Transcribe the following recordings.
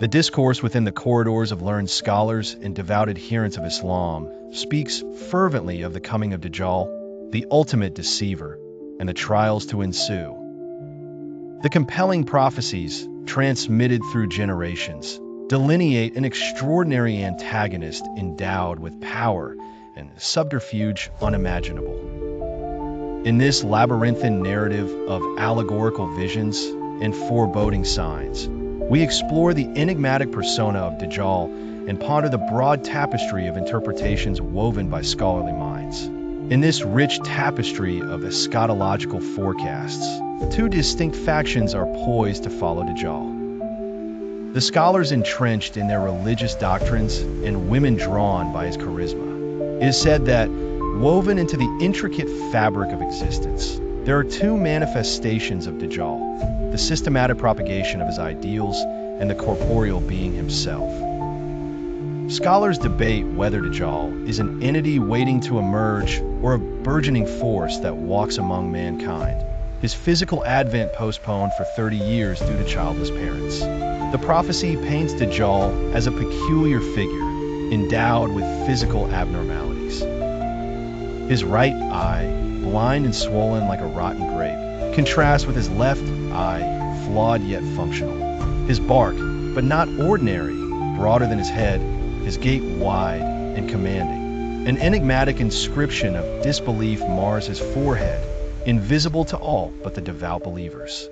The discourse within the corridors of learned scholars and devout adherents of Islam speaks fervently of the coming of Dajjal, the ultimate deceiver, and the trials to ensue. The compelling prophecies, transmitted through generations, delineate an extraordinary antagonist endowed with power and subterfuge unimaginable. In this labyrinthine narrative of allegorical visions and foreboding signs, we explore the enigmatic persona of Dajjal and ponder the broad tapestry of interpretations woven by scholarly minds. In this rich tapestry of eschatological forecasts, two distinct factions are poised to follow Dajjal. The scholars entrenched in their religious doctrines and women drawn by his charisma. It is said that, woven into the intricate fabric of existence, there are two manifestations of Dajjal: the systematic propagation of his ideals and the corporeal being himself. Scholars debate whether Dajjal is an entity waiting to emerge or a burgeoning force that walks among mankind, his physical advent postponed for 30 years due to childless parents. The prophecy paints Dajjal as a peculiar figure, endowed with physical abnormalities. His right eye, blind and swollen like a rotten grape, contrasts with his left eye, flawed yet functional. His bark, but not ordinary, broader than his head, his gait wide and commanding. An enigmatic inscription of disbelief mars his forehead, invisible to all but the devout believers.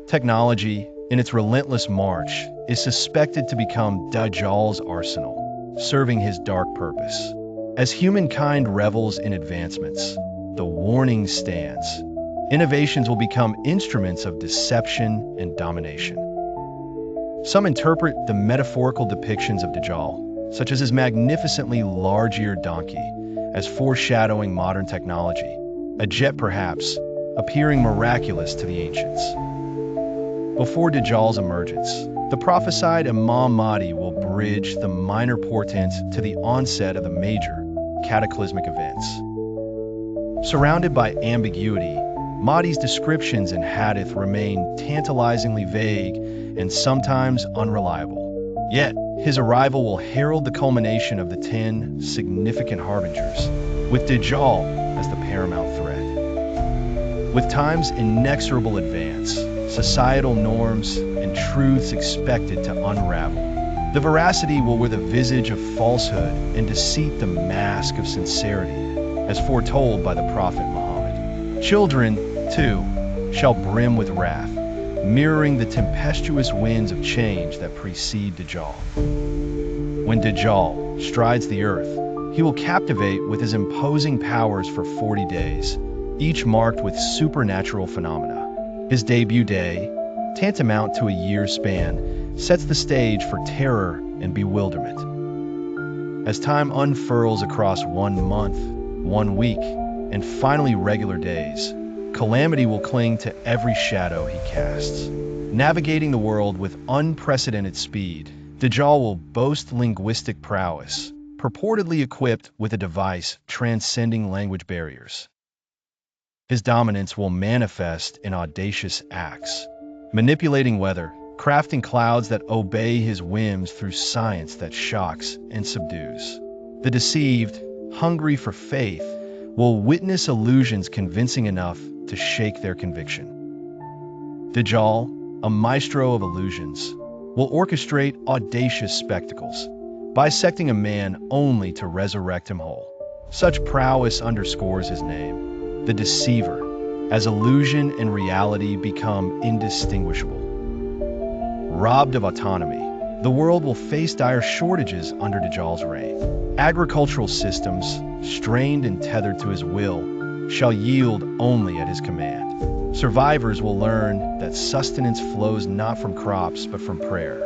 Technology, in its relentless march, is suspected to become Dajjal's arsenal, serving his dark purpose. As humankind revels in advancements, the warning stands. Innovations will become instruments of deception and domination. Some interpret the metaphorical depictions of Dajjal, such as his magnificently large-eared donkey, as foreshadowing modern technology, a jet perhaps, appearing miraculous to the ancients. Before Dajjal's emergence, the prophesied Imam Mahdi will bridge the minor portent to the onset of the major, cataclysmic events. Surrounded by ambiguity, Mahdi's descriptions in hadith remain tantalizingly vague and sometimes unreliable. Yet, his arrival will herald the culmination of the 10 significant harbingers, with Dajjal as the paramount threat. With time's inexorable advance, societal norms and truths expected to unravel, the veracity will wear the visage of falsehood and deceit the mask of sincerity, as foretold by the Prophet Muhammad. Children, too, shall brim with wrath, mirroring the tempestuous winds of change that precede Dajjal. When Dajjal strides the earth, he will captivate with his imposing powers for 40 days, each marked with supernatural phenomena. His debut day, tantamount to a year span, sets the stage for terror and bewilderment. As time unfurls across 1 month, 1 week, and finally regular days, calamity will cling to every shadow he casts. Navigating the world with unprecedented speed, Dajjal will boast linguistic prowess, purportedly equipped with a device transcending language barriers. His dominance will manifest in audacious acts, manipulating weather, crafting clouds that obey his whims through science that shocks and subdues. The deceived, hungry for faith, will witness illusions convincing enough to shake their conviction. Dajjal, a maestro of illusions, will orchestrate audacious spectacles, bisecting a man only to resurrect him whole. Such prowess underscores his name, the deceiver, as illusion and reality become indistinguishable. Robbed of autonomy, the world will face dire shortages under Dajjal's reign. Agricultural systems, strained and tethered to his will, shall yield only at his command. Survivors will learn that sustenance flows not from crops but from prayer.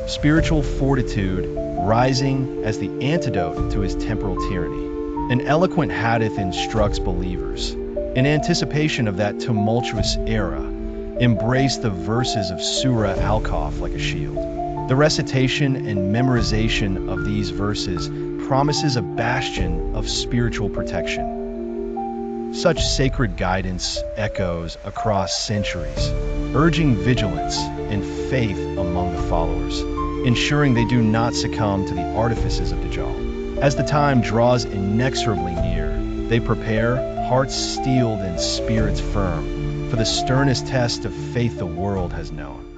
Spiritual fortitude rising as the antidote to his temporal tyranny. An eloquent hadith instructs believers, in anticipation of that tumultuous era, embrace the verses of Surah Al-Kahf like a shield. The recitation and memorization of these verses promises a bastion of spiritual protection. Such sacred guidance echoes across centuries, urging vigilance and faith among the followers, ensuring they do not succumb to the artifices of Dajjal. As the time draws inexorably near, they prepare, hearts steeled and spirits firm, for the sternest test of faith the world has known.